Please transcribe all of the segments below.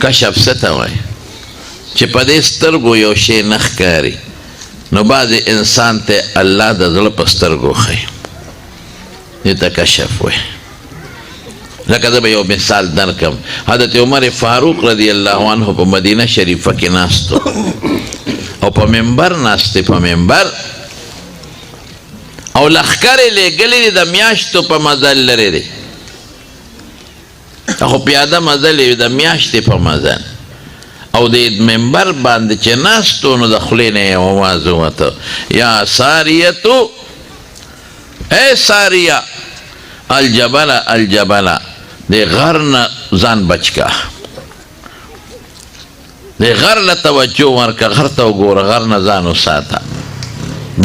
کشف څه ته وایي چې په دې سترګو یو شی نه ښکاري نو بعضې انسان ته الله د زړه په سترګو ښیي دې ته کشف وایي لکه زه به یو مثال درکم حضرت عمر فاروق رضی الله عنه په مدینه شریفه کې ناست او په منبر ناست په منبر او لښکر یې لېږلي دي د میاشتو په مزل لرې دی خو پیاده مزل یې د میاشتې په مزل او د منبر باندې چې ناستو نو د خولې نه یې اواز ووته یا ساریتو ای ساریه الجبله الجبله د غر نه ځان بچ کا د غر له توجه ورکه غر ته وګوره غر نه ځان وساته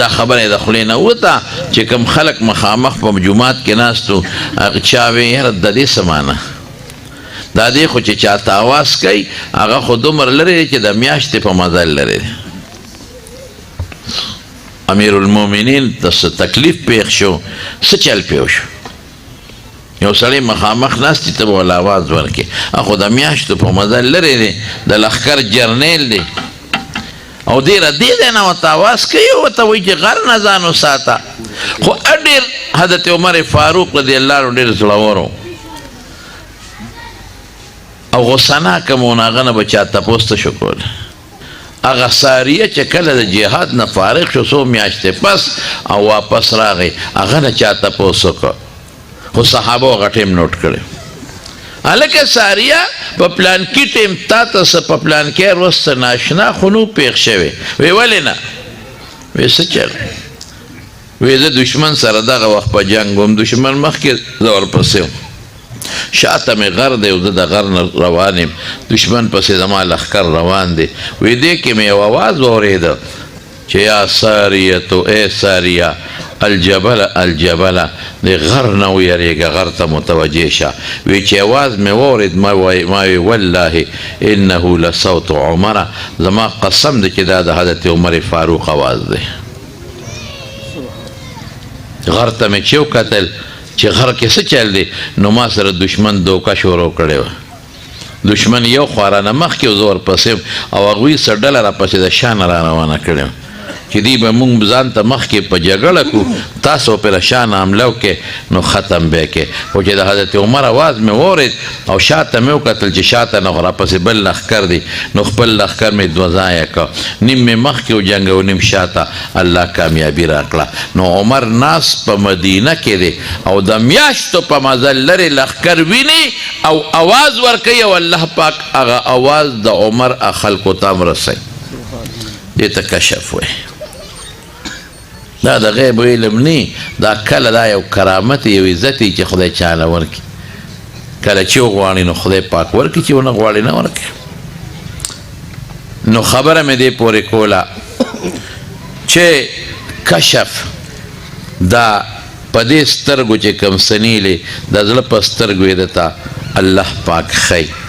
دا خبره د خولې نه ووته چې کوم خلک مخامخ په جومات کې ناستو هغه چا وی یاره د دې څه معنی دا دې خو چې چاته اواز کوي هغه خو دومره لرې دی چې د میاشتې په مزل لرې دی امیر المؤمنین ته څه تکلیف پیښ شو څه چل پیښ شو یو سړی مخامخ ناست ته به ول اواز ورکړي خو د میاشتو په مزل لرې دی د لښکر جرنیل دی او ډېره دې ځای نه ورته اواز کوي ورته وایي چې غر نه ځان وساته خو ډېر حضرت عمر فاروق رضی الله عنه ډېر زړور و او غصناکه مو هغه نه به چا تپوس ته شو کولی هغه ساریه چې کله د جهاد نه فارغ شو څو میاشتې پس او واپس راغی هغه نه چا تپوس وکړه خو صحابو هغه ټیم نوټ کړی هلکه ساریه په پلانکي ټیم تا ته څه په پلانکي وروسته ناشنا خو نو پېښ شوی وی ولې نه وی څه چل وی زه دشمن سره دغه وخت په جنګ وم دشمن مخکې زه ورپسې وم شاته مې غر دی او زه د غر نه روان یم دشمن پسې زما لښکر روان دی وی دې کې مې یو اواز واورېده چې یا ساریتو ای ساریه الجبله الجبله د غر نه ویرېږه غر ته متوجه شه وی چې اواز مې واورېد ما وی والله انه لصوت عمره زما قسم دی چې دا د حضرت عمر فاروق اواز دی غر ته مې چې وکتل چې غر کې څه چل دی نو ما سره دشمن دوکه شروع کړې وه دشمن یو خوا رانه مخکې و زه ورپسې او هغوی څه ډله راپسې د شا نه را روانه کړې چې دی به مونږ ځان ته مخکې په جګړه کړو تاسو پرې شا نه حمله وکړې نو ختم به یې کړې خو چې د حضرت عمر اواز مې واورېد او شاته مې وکتل چې شاته نه راپسې بل لښکر دی نو خپل لښکر مې دوه ځایه کړ نیم مې مخکې وجنګ او نیم شاته الله کامیابي راکړه نو عمر ناس په مدینه کې دی او د میاشتو په مزل لرې لښکر ویني او اواز ورکوي او الله پاک هغه اواز د عمر خلکو ته هم رسوي دې ته کشف وایي دا د غیب علم نه دا کله دا یو کرامت یو عزت چې خدای چاله ورکړي کله چې وغواړي نو خدای پاک ورکړي چې ونه غواړي نه ورکړي نو خبره مې دې پورې کوله چې کشف دا په دې سترګو چې کوم سنیلې د زړه په سترګو یې درته الله پاک ښیي